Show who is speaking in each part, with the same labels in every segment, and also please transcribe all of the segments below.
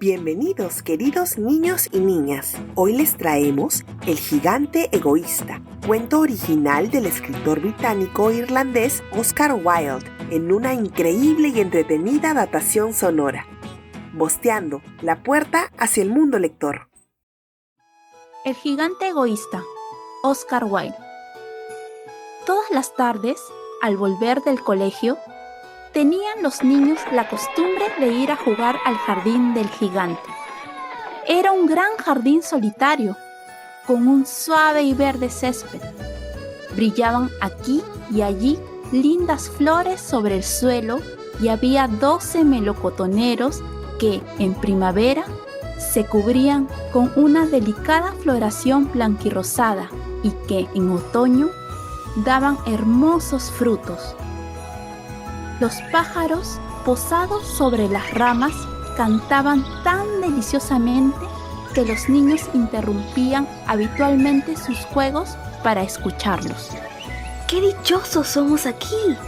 Speaker 1: Bienvenidos, queridos niños y niñas. Hoy les traemos El gigante egoísta, cuento original del escritor británico-irlandés Oscar Wilde, en una increíble y entretenida adaptación sonora. Bosteando, la puerta hacia el mundo lector.
Speaker 2: El gigante egoísta, Oscar Wilde. Todas las tardes, al volver del colegio, tenían los niños la costumbre de ir a jugar al jardín del gigante. Era un gran jardín solitario, con un suave y verde césped. Brillaban aquí y allí lindas flores sobre el suelo y había 12 melocotoneros que, en primavera, se cubrían con una delicada floración blanquirrosada y que, en otoño, daban hermosos frutos. Los pájaros, posados sobre las ramas, cantaban tan deliciosamente que los niños interrumpían habitualmente sus juegos para escucharlos.
Speaker 3: ¡Qué dichosos somos aquí!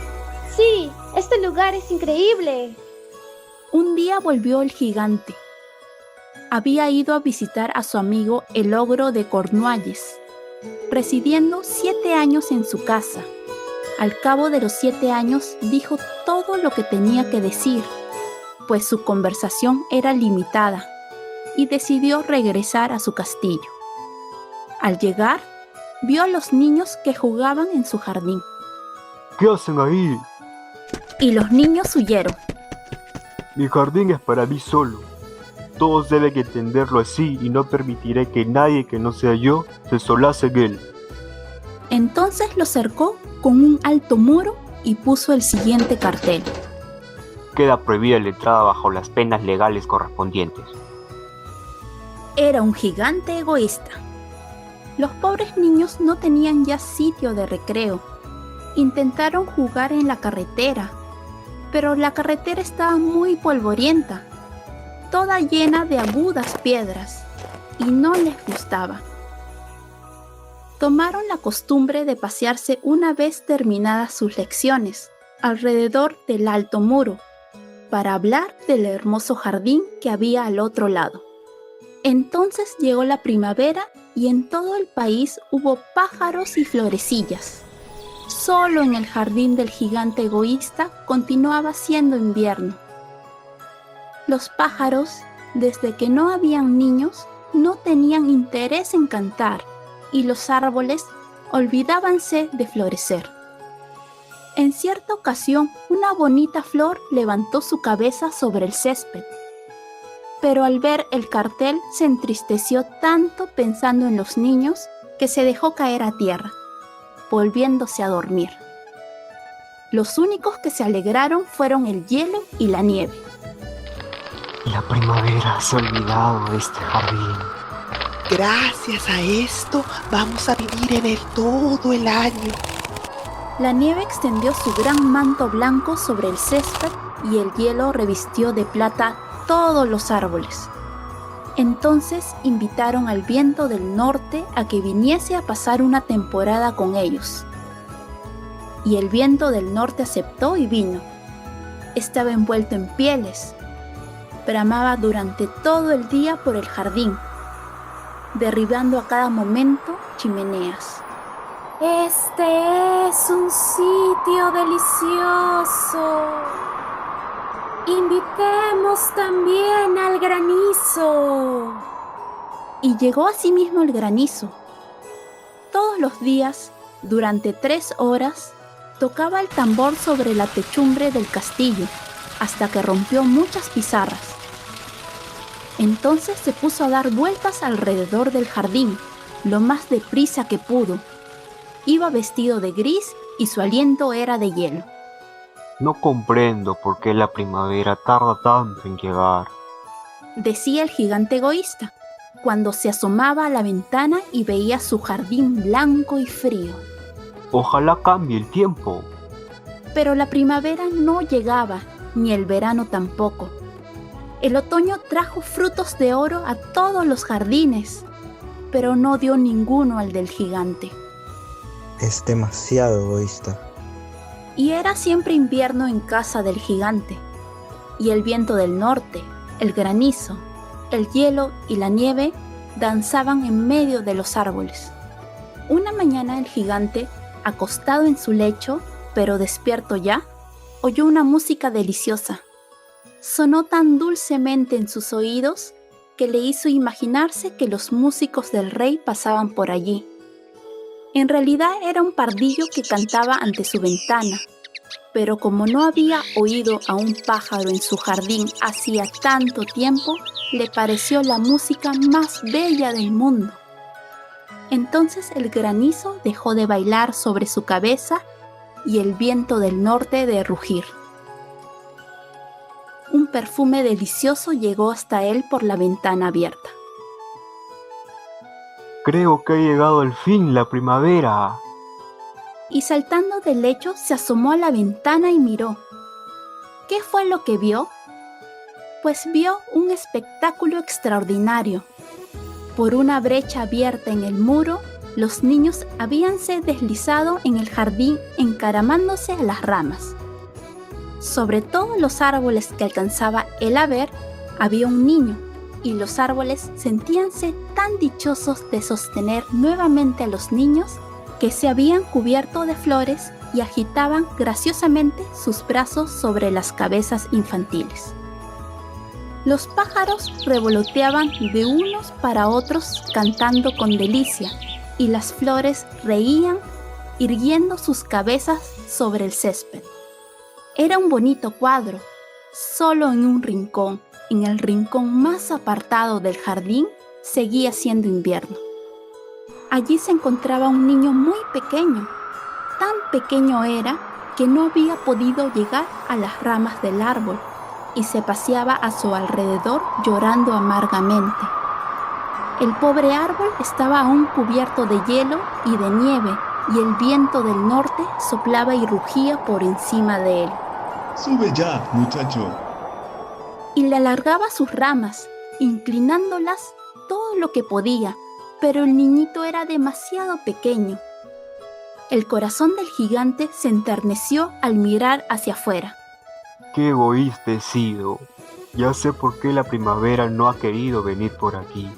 Speaker 4: Sí, este lugar es increíble.
Speaker 2: Un día volvió el gigante. Había ido a visitar a su amigo el ogro de Cornualles, residiendo 7 años en su casa. Al cabo de los 7 años dijo todo lo que tenía que decir, pues su conversación era limitada, y decidió regresar a su castillo. Al llegar, vio a los niños que jugaban en su jardín.
Speaker 5: ¿Qué hacen ahí?
Speaker 2: Y los niños huyeron.
Speaker 5: Mi jardín es para mí solo. Todos deben entenderlo así y no permitiré que nadie que no sea yo se solace en él.
Speaker 2: Entonces lo cercó con un alto muro y puso el siguiente cartel.
Speaker 6: Queda prohibida la entrada bajo las penas legales correspondientes.
Speaker 2: Era un gigante egoísta. Los pobres niños no tenían ya sitio de recreo. Intentaron jugar en la carretera, pero la carretera estaba muy polvorienta, toda llena de agudas piedras, y no les gustaba. Tomaron la costumbre de pasearse una vez terminadas sus lecciones, alrededor del alto muro, para hablar del hermoso jardín que había al otro lado. Entonces llegó la primavera y en todo el país hubo pájaros y florecillas. Solo en el jardín del gigante egoísta continuaba siendo invierno. Los pájaros, desde que no habían niños, no tenían interés en cantar, y los árboles olvidábanse de florecer. En cierta ocasión, una bonita flor levantó su cabeza sobre el césped, pero al ver el cartel se entristeció tanto pensando en los niños que se dejó caer a tierra, volviéndose a dormir. Los únicos que se alegraron fueron el hielo y la nieve.
Speaker 6: La primavera se ha olvidado de este jardín.
Speaker 1: Gracias a esto vamos a vivir en él todo el año.
Speaker 2: La nieve extendió su gran manto blanco sobre el césped y el hielo revistió de plata todos los árboles. Entonces invitaron al viento del norte a que viniese a pasar una temporada con ellos. Y el viento del norte aceptó y vino. Estaba envuelto en pieles. Bramaba durante todo el día por el jardín, derribando a cada momento chimeneas.
Speaker 4: Este es un sitio delicioso. Invitemos también al granizo.
Speaker 2: Y llegó asimismo el granizo. Todos los días, durante 3 horas, tocaba el tambor sobre la techumbre del castillo, hasta que rompió muchas pizarras. Entonces se puso a dar vueltas alrededor del jardín, lo más deprisa que pudo. Iba vestido de gris y su aliento era de hielo.
Speaker 6: No comprendo por qué la primavera tarda tanto en llegar,
Speaker 2: decía el gigante egoísta, cuando se asomaba a la ventana y veía su jardín blanco y frío.
Speaker 6: Ojalá cambie el tiempo.
Speaker 2: Pero la primavera no llegaba, ni el verano tampoco. El otoño trajo frutos de oro a todos los jardines, pero no dio ninguno al del gigante.
Speaker 7: Es demasiado egoísta.
Speaker 2: Y era siempre invierno en casa del gigante, y el viento del norte, el granizo, el hielo y la nieve danzaban en medio de los árboles. Una mañana el gigante, acostado en su lecho, pero despierto ya, oyó una música deliciosa. Sonó tan dulcemente en sus oídos que le hizo imaginarse que los músicos del rey pasaban por allí. En realidad era un pardillo que cantaba ante su ventana, pero como no había oído a un pájaro en su jardín hacía tanto tiempo, le pareció la música más bella del mundo. Entonces el granizo dejó de bailar sobre su cabeza y el viento del norte de rugir. Un perfume delicioso llegó hasta él por la ventana abierta.
Speaker 5: Creo que ha llegado al fin la primavera.
Speaker 2: Y saltando del lecho se asomó a la ventana y miró. ¿Qué fue lo que vio? Pues vio un espectáculo extraordinario. Por una brecha abierta en el muro, los niños habíanse deslizado en el jardín encaramándose a las ramas. Sobre todos los árboles que alcanzaba él a ver, había un niño, y los árboles sentíanse tan dichosos de sostener nuevamente a los niños que se habían cubierto de flores y agitaban graciosamente sus brazos sobre las cabezas infantiles. Los pájaros revoloteaban de unos para otros cantando con delicia, y las flores reían, irguiendo sus cabezas sobre el césped. Era un bonito cuadro. Solo en un rincón, en el rincón más apartado del jardín, seguía siendo invierno. Allí se encontraba un niño muy pequeño. Tan pequeño era que no había podido llegar a las ramas del árbol y se paseaba a su alrededor llorando amargamente. El pobre árbol estaba aún cubierto de hielo y de nieve, y el viento del norte soplaba y rugía por encima de él.
Speaker 8: Sube ya, muchacho.
Speaker 2: Y le alargaba sus ramas, inclinándolas todo lo que podía, pero el niñito era demasiado pequeño. El corazón del gigante se enterneció al mirar hacia afuera.
Speaker 5: Qué egoísta he sido. Ya sé por qué la primavera no ha querido venir por aquí.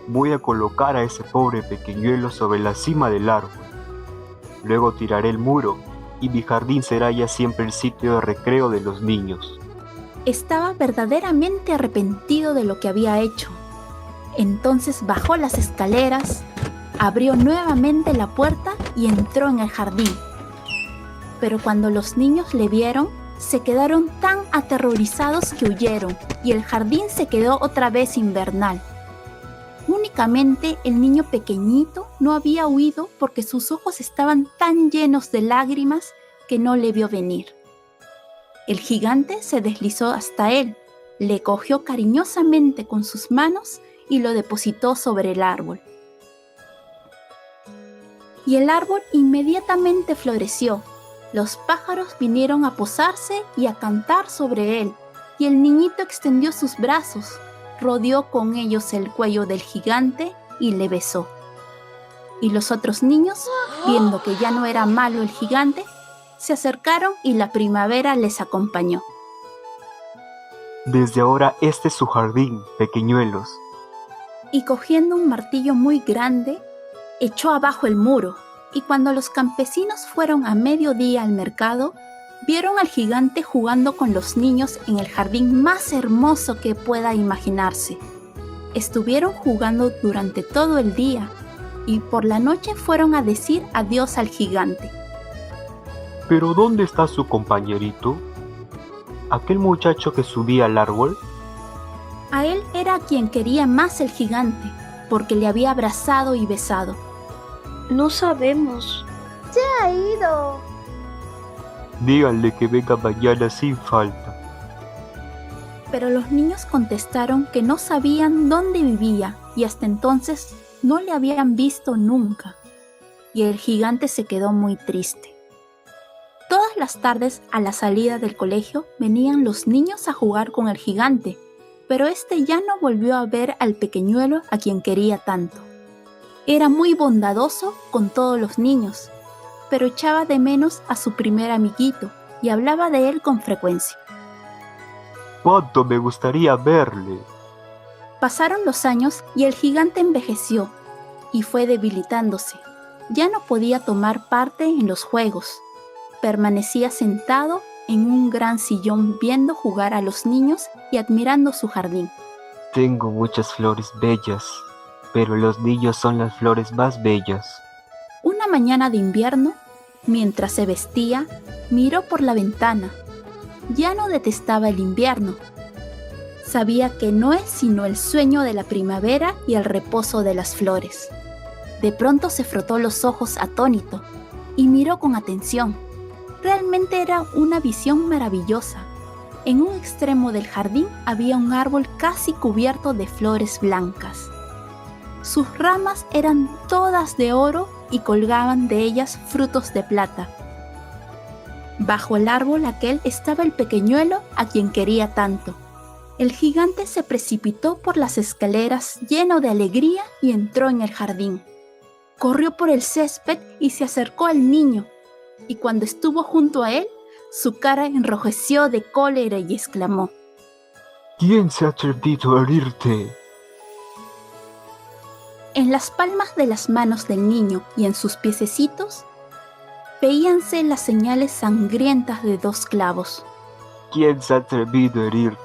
Speaker 5: Voy a colocar a ese pobre pequeñuelo sobre la cima del árbol. Luego tiraré el muro y mi jardín será ya siempre el sitio de recreo de los niños.
Speaker 2: Estaba verdaderamente arrepentido de lo que había hecho. Entonces bajó las escaleras, abrió nuevamente la puerta y entró en el jardín. Pero cuando los niños le vieron, se quedaron tan aterrorizados que huyeron y el jardín se quedó otra vez invernal. Únicamente el niño pequeñito no había huido porque sus ojos estaban tan llenos de lágrimas que no le vio venir. El gigante se deslizó hasta él, le cogió cariñosamente con sus manos y lo depositó sobre el árbol. Y el árbol inmediatamente floreció. Los pájaros vinieron a posarse y a cantar sobre él, y el niñito extendió sus brazos, rodeó con ellos el cuello del gigante y le besó. Y los otros niños, viendo que ya no era malo el gigante, se acercaron y la primavera les acompañó.
Speaker 5: Desde ahora este es su jardín, pequeñuelos.
Speaker 2: Y cogiendo un martillo muy grande, echó abajo el muro, y cuando los campesinos fueron a mediodía al mercado, vieron al gigante jugando con los niños en el jardín más hermoso que pueda imaginarse. Estuvieron jugando durante todo el día, y por la noche fueron a decir adiós al gigante.
Speaker 5: ¿Pero dónde está su compañerito? ¿Aquel muchacho que subía al árbol?
Speaker 2: A él era a quien quería más el gigante, porque le había abrazado y besado.
Speaker 3: No sabemos.
Speaker 4: Se ha ido.
Speaker 5: Díganle que venga mañana sin falta.
Speaker 2: Pero los niños contestaron que no sabían dónde vivía y hasta entonces no le habían visto nunca. Y el gigante se quedó muy triste. Todas las tardes a la salida del colegio venían los niños a jugar con el gigante, pero este ya no volvió a ver al pequeñuelo a quien quería tanto. Era muy bondadoso con todos los niños, pero echaba de menos a su primer amiguito y hablaba de él con frecuencia.
Speaker 5: ¡Cuánto me gustaría verle!
Speaker 2: Pasaron los años y el gigante envejeció y fue debilitándose. Ya no podía tomar parte en los juegos. Permanecía sentado en un gran sillón viendo jugar a los niños y admirando su jardín.
Speaker 6: Tengo muchas flores bellas, pero los niños son las flores más bellas.
Speaker 2: Una mañana de invierno, mientras se vestía, miró por la ventana. Ya no detestaba el invierno. Sabía que no es sino el sueño de la primavera y el reposo de las flores. De pronto se frotó los ojos atónito y miró con atención. Realmente era una visión maravillosa. En un extremo del jardín había un árbol casi cubierto de flores blancas. Sus ramas eran todas de oro y colgaban de ellas frutos de plata. Bajo el árbol aquel estaba el pequeñuelo a quien quería tanto. El gigante se precipitó por las escaleras lleno de alegría y entró en el jardín. Corrió por el césped y se acercó al niño, y cuando estuvo junto a él, su cara enrojeció de cólera y exclamó:
Speaker 6: ¿Quién se ha atrevido a herirte?
Speaker 2: En las palmas de las manos del niño y en sus piececitos, veíanse las señales sangrientas de 2 clavos.
Speaker 6: ¿Quién se ha atrevido a herirte?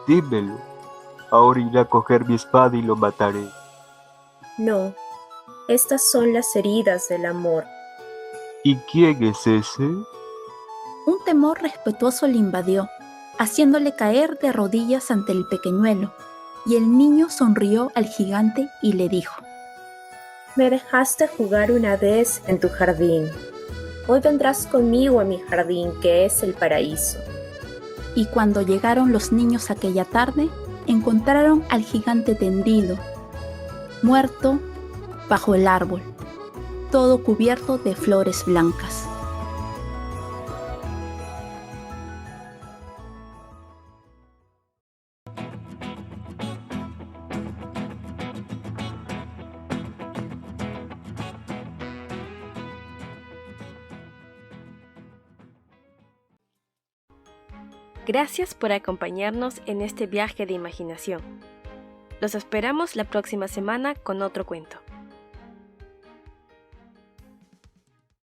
Speaker 6: Dímelo. Ahora iré a coger mi espada y lo mataré.
Speaker 9: No, estas son las heridas del amor.
Speaker 6: ¿Y quién es ese?
Speaker 2: Un temor respetuoso le invadió, haciéndole caer de rodillas ante el pequeñuelo, y el niño sonrió al gigante y le dijo:
Speaker 9: Me dejaste jugar una vez en tu jardín. Hoy vendrás conmigo a mi jardín, que es el paraíso.
Speaker 2: Y cuando llegaron los niños aquella tarde, encontraron al gigante tendido, muerto, bajo el árbol, todo cubierto de flores blancas.
Speaker 10: Gracias por acompañarnos en este viaje de imaginación. Los esperamos la próxima semana con otro cuento.